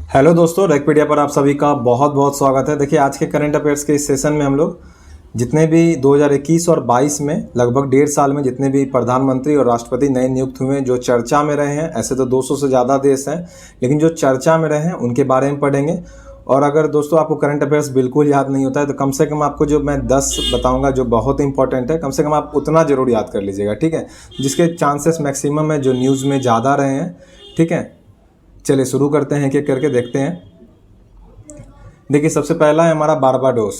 Hello दोस्तों, रेकपीडिया पर आप सभी का बहुत बहुत स्वागत है। देखिए, आज के करंट अफेयर्स के इस सेशन में हम लोग जितने भी 2021 और 22 में लगभग 1.5 साल में जितने भी प्रधानमंत्री और राष्ट्रपति नए नियुक्त हुए हैं, जो चर्चा में रहे हैं, ऐसे तो 200 से ज़्यादा देश हैं, लेकिन जो चर्चा में रहे हैं उनके बारे में पढ़ेंगे। और अगर दोस्तों आपको करंट अफेयर्स बिल्कुल याद नहीं होता है तो कम से कम आपको जो मैं 10 बताऊंगा जो बहुत इंपॉर्टेंट है, कम से कम आप उतना ज़रूर याद कर लीजिएगा, ठीक है, जिसके चांसेस मैक्सिमम है जो न्यूज़ में ज़्यादा रहे हैं, ठीक है। चलिए शुरू करते हैं, एक एक करके देखते हैं। देखिए, सबसे पहला है हमारा बारबाडोस।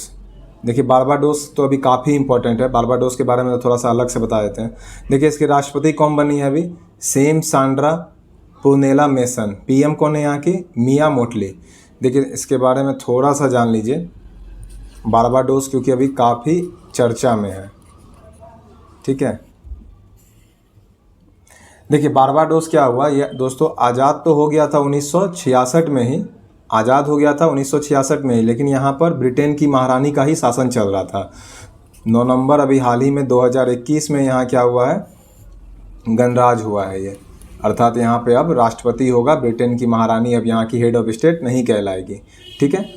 देखिए, बारबाडोस तो अभी काफ़ी इंपॉर्टेंट है। बारबाडोस के बारे में तो थोड़ा सा अलग से बता देते हैं। देखिए, इसकी राष्ट्रपति कौन बनी है अभी? Dame Sandra Prunella Mason. PM कौन है यहाँ की? मिया मोटली। देखिए, इसके बारे में थोड़ा सा जान लीजिए बारबाडोस, क्योंकि अभी काफ़ी चर्चा में है, ठीक है। देखिए, बारबाडोस क्या हुआ ये दोस्तों, आज़ाद तो हो गया था 1966 में ही, आज़ाद हो गया था 1966 में ही, लेकिन यहाँ पर ब्रिटेन की महारानी का ही शासन चल रहा था। 9 नवंबर अभी हाल ही में 2021 में यहाँ क्या हुआ है? गणराज हुआ है ये, अर्थात यहाँ पे अब राष्ट्रपति होगा। ब्रिटेन की महारानी अब यहाँ की हेड ऑफ स्टेट नहीं कहलाएगी, ठीक है।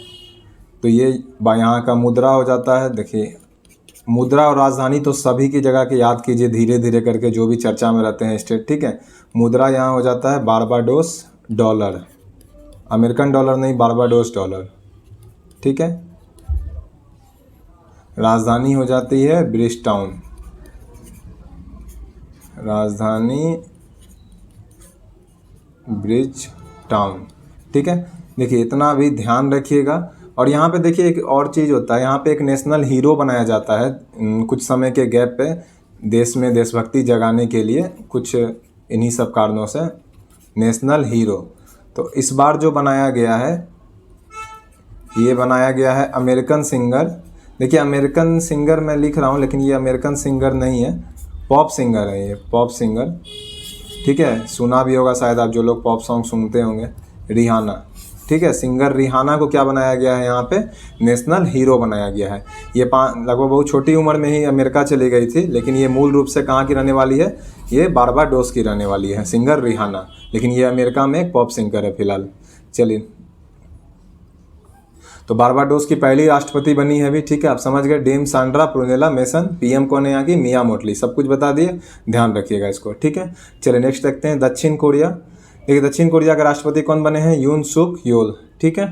तो ये यहाँ का मुद्रा हो जाता है। देखिए, मुद्रा और राजधानी तो सभी की जगह के याद कीजिए धीरे धीरे करके, जो भी चर्चा में रहते हैं स्टेट, ठीक है। मुद्रा यहाँ हो जाता है बारबाडोस डॉलर, अमेरिकन डॉलर नहीं, बारबाडोस डॉलर, ठीक है। राजधानी हो जाती है ब्रिज टाउन, राजधानी ब्रिज टाउन, ठीक है। देखिए, इतना भी ध्यान रखिएगा। और यहाँ पे देखिए एक और चीज़ होता है, यहाँ पे एक नेशनल हीरो बनाया जाता है कुछ समय के गैप पे, देश में देशभक्ति जगाने के लिए, कुछ इन्हीं सब कारणों से नेशनल हीरो। तो इस बार जो बनाया गया है, ये बनाया गया है अमेरिकन सिंगर। देखिए, अमेरिकन सिंगर मैं लिख रहा हूँ, लेकिन ये अमेरिकन सिंगर नहीं है, पॉप सिंगर है ये, पॉप सिंगर, ठीक है। सुना भी होगा शायद आप, जो लोग पॉप सॉन्ग सुनते होंगे, रिहाना, ठीक है। सिंगर रिहाना को क्या बनाया गया है यहाँ पे? नेशनल हीरो बनाया गया है। ये लगभग बहुत छोटी उम्र में ही अमेरिका चली गई थी, लेकिन ये मूल रूप से कहाँ की रहने वाली है? ये बारबाडोस की रहने वाली है, सिंगर रिहाना, लेकिन ये अमेरिका में एक पॉप सिंगर है फिलहाल। चलिए, तो बारबाडोस की पहली राष्ट्रपति बनी है अभी, ठीक है। आप समझ गए, dam Sandra Prunella Mason. PM कौन है यहाँ की? मिया मोटली। सब कुछ बता दिए, ध्यान रखिएगा इसको, ठीक है। चलिए नेक्स्ट देखते हैं, दक्षिण कोरिया। देखिए, दक्षिण कोरिया के राष्ट्रपति कौन बने हैं? यून सुक योल, ठीक है।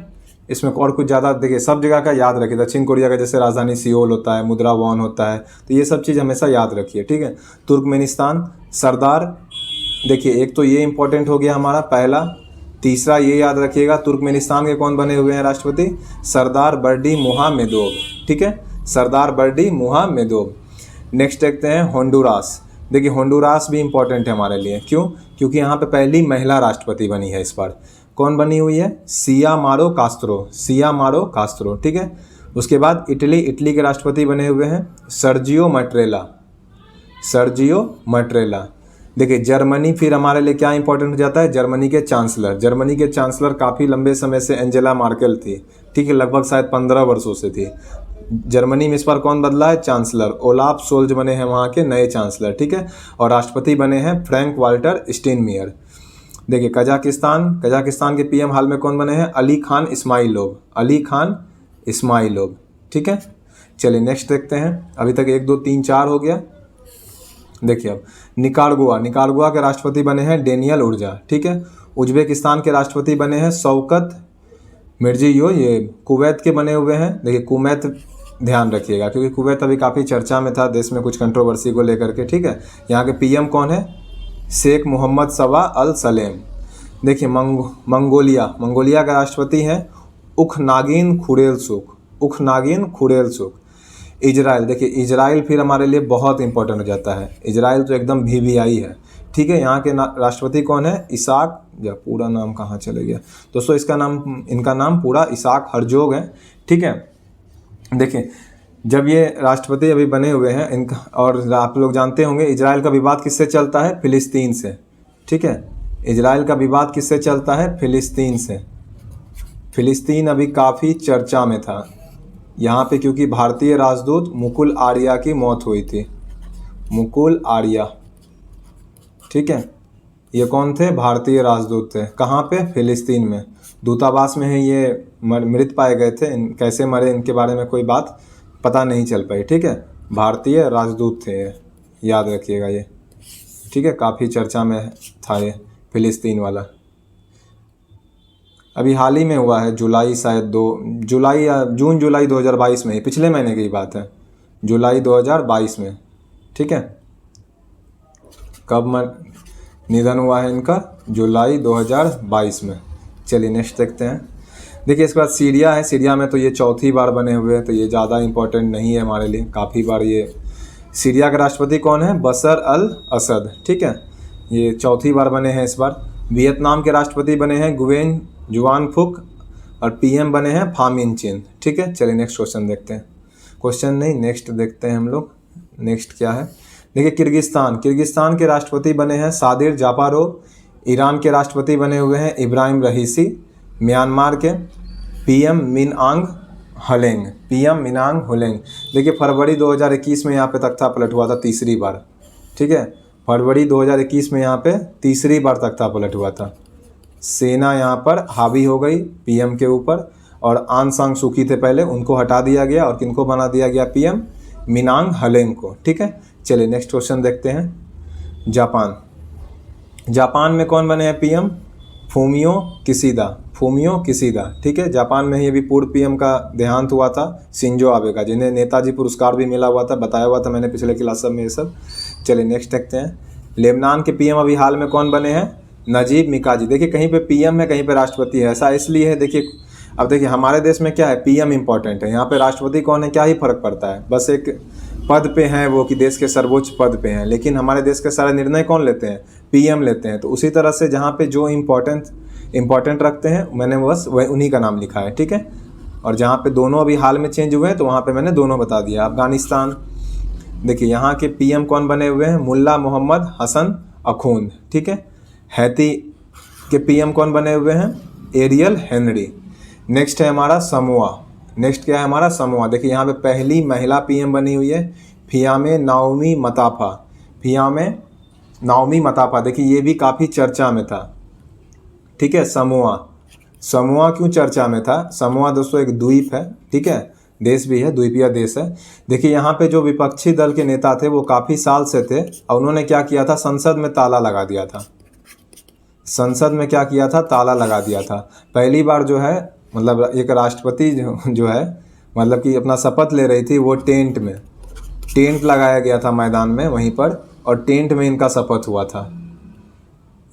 इसमें और कुछ ज़्यादा देखिए, सब जगह का याद रखिए। दक्षिण कोरिया का जैसे राजधानी सियोल होता है, मुद्रा वॉन होता है, तो ये सब चीज़ हमेशा याद रखिए, ठीक है। तुर्कमेनिस्तान, सरदार, देखिए एक तो ये इंपॉर्टेंट हो गया हमारा पहला। तीसरा ये याद रखिएगा, तुर्कमेनिस्तान के कौन बने हुए हैं राष्ट्रपति? सरदार बर्डी मुहामेदोव, ठीक है, सरदार बर्डी मुहामेदोव। नेक्स्ट देखते हैं होंडुरास। देखिए, होंडुरास भी इंपॉर्टेंट है हमारे लिए, क्यों? क्योंकि यहाँ पे पहली महिला राष्ट्रपति बनी है इस बार। कौन बनी हुई है? सियामारो कास्त्रो, सियामारो कास्त्रो, ठीक है। उसके बाद इटली, इटली के राष्ट्रपति बने हुए हैं सर्जियो मट्रेला, सर्जियो मट्रेला। देखिए, जर्मनी फिर हमारे लिए क्या इंपॉर्टेंट हो जाता है? जर्मनी के चांसलर, जर्मनी के चांसलर काफ़ी लंबे समय से एंजेला मार्केल थी, ठीक है, लगभग शायद 15 वर्षों से थी। जर्मनी में इस बार कौन बदला है? चांसलर ओलाफ सोल्ज बने हैं वहाँ के नए चांसलर, ठीक है। और राष्ट्रपति बने हैं फ्रैंक वाल्टर स्टेनमियर। देखिए, कजाकिस्तान, कजाकिस्तान के पीएम हाल में कौन बने हैं? अली खान इस्माइलोव, अली खान इस्माइलोव, ठीक है। चलिए नेक्स्ट देखते हैं, अभी तक 1 2 3 4 हो गया। देखिए अब निकारागुआ, निकारागुआ के राष्ट्रपति बने हैं डेनियल उर्जा, ठीक है। उज्बेकिस्तान के राष्ट्रपति बने हैं शौकत मिर्जियो, ये कुवैत के बने हुए हैं। देखिए, कुवैत ध्यान रखिएगा, क्योंकि कुवैत अभी काफ़ी चर्चा में था देश में कुछ कंट्रोवर्सी को लेकर के, ठीक है। यहाँ के पीएम कौन है? शेख मोहम्मद सवा अल सलेम। देखिए, मंगोलिया, मंगोलिया का राष्ट्रपति हैं उखनागिन खुरेलसुख, उखनागिन खुरेलसुख। इजराइल, देखिए इजराइल फिर हमारे लिए बहुत इंपॉर्टेंट हो जाता है, इजराइल तो एकदम VVI है, ठीक है। यहाँ के राष्ट्रपति कौन है? इसाक, या पूरा नाम कहाँ चले गया दोस्तों, इनका नाम पूरा इसाक हर्जोग है, ठीक है। देखिए, जब ये राष्ट्रपति अभी बने हुए हैं इनका, और आप लोग जानते होंगे इजराइल का विवाद किससे चलता है? फिलिस्तीन से, ठीक है। इजराइल का विवाद किससे चलता है? फिलिस्तीन से। फिलिस्तीन अभी काफ़ी चर्चा में था यहाँ पे, क्योंकि भारतीय राजदूत मुकुल आर्या की मौत हुई थी, मुकुल आर्या, ठीक है। ये कौन थे? भारतीय राजदूत थे। कहाँ पे? फिलिस्तीन में। दूतावास में है ये मृत पाए गए थे। कैसे मरे इनके बारे में कोई बात पता नहीं चल पाई, ठीक है। भारतीय राजदूत थे ये, याद रखिएगा ये, ठीक है। काफ़ी चर्चा में था ये फिलिस्तीन वाला। अभी हाल ही में हुआ है, जुलाई शायद जुलाई या जून जुलाई 2022 में ही, पिछले महीने की बात है, जुलाई 2022 में, ठीक है। कब निधन हुआ है इनका? जुलाई 2022 में। चलिए नेक्स्ट देखते हैं। देखिए इसके बाद सीरिया है। सीरिया में तो ये चौथी बार बने हुए हैं, तो ये ज़्यादा इम्पोर्टेंट नहीं है हमारे लिए। काफ़ी बार ये सीरिया के राष्ट्रपति कौन है? बशर अल असद, ठीक है। ये चौथी बार बने हैं इस बार। वियतनाम के राष्ट्रपति बने हैं गुयेन जुआन फुक और पीएम बने हैं फामिन चिन, ठीक है। चलिए नेक्स्ट क्वेश्चन देखते हैं। क्वेश्चन नहीं, नेक्स्ट देखते हैं हम लोग। नेक्स्ट क्या है? देखिए किर्गिस्तान के राष्ट्रपति बने हैं सादिर जापारोव। ईरान के राष्ट्रपति बने हुए हैं इब्राहिम रईसी। म्यांमार के पीएम मिनआंग हलेंग, देखिए फरवरी 2021 में यहाँ पे तख्ता पलट हुआ था तीसरी बार, ठीक है। फरवरी 2021 में यहाँ पे तीसरी बार तख्ता पलट हुआ था। सेना यहाँ पर हावी हो गई पीएम के ऊपर, और आंग सान सूकी थे पहले, उनको हटा दिया गया और किनको बना दिया गया? पीएम मिनांग हलेंग को, ठीक है। चलिए नेक्स्ट क्वेश्चन देखते हैं। जापान में कौन बने हैं पीएम? फूमियो किसीदा, ठीक है। जापान में ही अभी पूर्व पीएम का देहांत हुआ था, शिंजो आबे का, जिन्हें नेताजी पुरस्कार भी मिला हुआ था, बताया हुआ था मैंने पिछले क्लास में ये सब। चलिए नेक्स्ट देखते हैं। लेबनान के पीएम अभी हाल में कौन बने हैं? नजीब मिकाजी। देखिए कहीं पे पीएम है, कहीं पे राष्ट्रपति है, ऐसा इसलिए है। देखिए अब देखिए हमारे देश में क्या है, पीएम इंपॉर्टेंट है, यहाँ पे राष्ट्रपति कौन है क्या ही फर्क पड़ता है, बस एक पद पे हैं वो, कि देश के सर्वोच्च पद पे हैं। लेकिन हमारे देश के सारे निर्णय कौन लेते हैं? पीएम लेते हैं। तो उसी तरह से जहाँ पे जो इम्पोर्टेंट रखते हैं, मैंने बस वह उन्हीं का नाम लिखा है, ठीक है। और जहाँ पे दोनों अभी हाल में चेंज हुए हैं, तो वहाँ पे मैंने दोनों बता दिया। अफगानिस्तान, देखिए यहाँ के पीएम कौन बने हुए हैं? मुल्ला मोहम्मद हसन अखूंद, ठीक है। हैती के पीएम कौन बने हुए हैं? Aerial Henry. नेक्स्ट है हमारा समोआ। नेक्स्ट क्या है हमारा? समोआ। देखिए यहाँ पे पहली महिला पीएम बनी हुई है फियामे नाओमी मताफा। देखिए ये भी काफ़ी चर्चा में था, ठीक है। समोआ क्यों चर्चा में था? समोआ दोस्तों एक द्वीप है, ठीक है, देश भी है, द्वीपीय देश है। देखिए यहाँ पे जो विपक्षी दल के नेता थे वो काफ़ी साल से थे, और उन्होंने क्या किया था? संसद में ताला लगा दिया था। ताला लगा दिया था। पहली बार जो है, मतलब एक राष्ट्रपति जो है, मतलब कि अपना शपथ ले रही थी, वो टेंट लगाया गया था मैदान में वहीं पर, और टेंट में इनका शपथ हुआ था।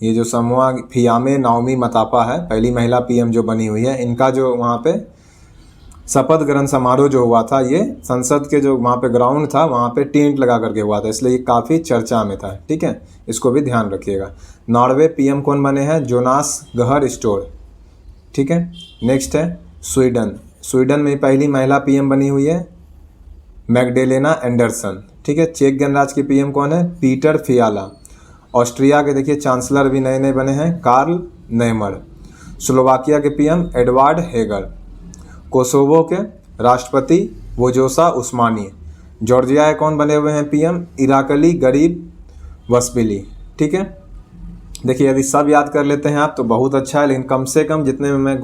ये जो समोआ फियामे नाओमी मताफा है, पहली महिला पीएम जो बनी हुई है, इनका जो वहाँ पे शपथ ग्रहण समारोह जो हुआ था, ये संसद के जो वहाँ पे ग्राउंड था, वहाँ पे टेंट लगा करके हुआ था, इसलिए ये काफ़ी चर्चा में था, ठीक है। इसको भी ध्यान रखिएगा। नॉर्वे पीएम कौन बने हैं? जोनास गहर स्टोर, ठीक है। नेक्स्ट है स्वीडन में पहली महिला पीएम बनी हुई है मैग्डेलेना एंडरसन, ठीक है। चेक गणराज्य के पीएम कौन है? पीटर फियाला। ऑस्ट्रिया के देखिए चांसलर भी नए बने हैं, कार्ल नेमर। स्लोवाकिया के पीएम एडवार्ड हेगर। कोसोवो के राष्ट्रपति वोजोसा उस्मानी। जॉर्जिया के कौन बने हुए हैं पीएम? इराकली गरीब वसबिली, ठीक है। देखिए यदि सब याद कर लेते हैं आप तो बहुत अच्छा है, लेकिन कम से कम जितने में मैं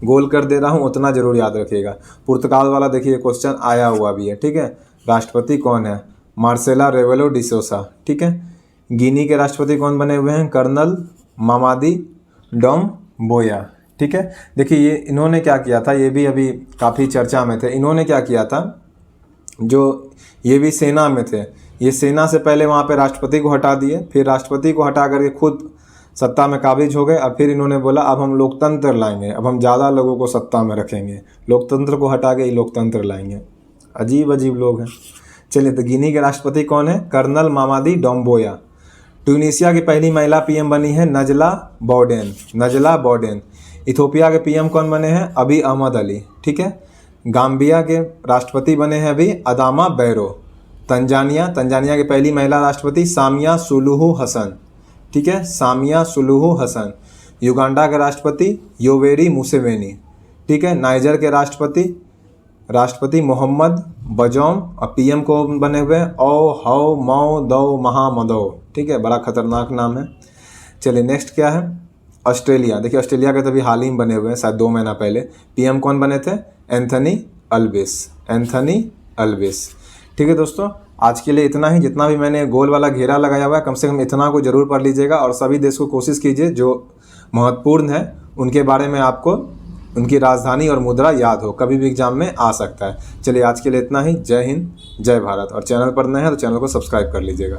गोल कर दे रहा हूँ उतना जरूर याद रखिएगा। पुर्तगाल वाला देखिए क्वेश्चन आया हुआ भी है, ठीक है। राष्ट्रपति कौन है? मार्सेला रेवेलो डिसोसा, ठीक है। गिनी के राष्ट्रपति कौन बने हुए हैं? कर्नल मामादी डोम बोया, ठीक है। देखिए ये इन्होंने क्या किया था, ये भी अभी काफ़ी चर्चा में थे। इन्होंने क्या किया था, जो ये भी सेना में थे, ये सेना से पहले वहाँ पे राष्ट्रपति को हटा दिए, फिर राष्ट्रपति को हटा करके खुद सत्ता में काबिज हो गए, और फिर इन्होंने बोला अब हम लोकतंत्र लाएंगे, अब हम ज़्यादा लोगों को सत्ता में रखेंगे, लोकतंत्र को हटा के लोकतंत्र लाएंगे। अजीब लोग हैं। चलिए तो गिनी के राष्ट्रपति कौन है? कर्नल मामादी डोम्बोया। ट्यूनीशिया की पहली महिला पीएम बनी है नजला बॉर्डेन। इथोपिया के पीएम कौन बने हैं? अभी अहमद अली, ठीक है। गाम्बिया के राष्ट्रपति बने हैं अभी अदामा बैरो। तंजानिया के पहली महिला राष्ट्रपति सामिया सुलुहु हसन, ठीक है, सामिया सुलुहु हसन। युगांडा के राष्ट्रपति योवेरी मुसेवेनी, ठीक है। नाइजर के राष्ट्रपति मोहम्मद बजौम, और पीएम को बने हुए ओ हौ मौ दौ महामदौ, ठीक है, बड़ा खतरनाक नाम है। चलिए नेक्स्ट क्या है? ऑस्ट्रेलिया, देखिए ऑस्ट्रेलिया के तो अभी हाल ही में बने हुए हैं, शायद 2 महीना पहले। पीएम कौन बने थे? Anthony Albanese, Anthony Albanese. ठीक है दोस्तों, आज के लिए इतना ही। जितना भी मैंने गोल वाला घेरा लगाया हुआ है, कम से कम इतना को जरूर पढ़ लीजिएगा और सभी देश को कोशिश कीजिए जो महत्वपूर्ण है उनके बारे में आपको उनकी राजधानी और मुद्रा याद हो, कभी भी एग्जाम में आ सकता है। चलिए आज के लिए इतना ही। जय हिंद, जय भारत। और चैनल पर नए हैं तो चैनल को सब्सक्राइब कर लीजिएगा।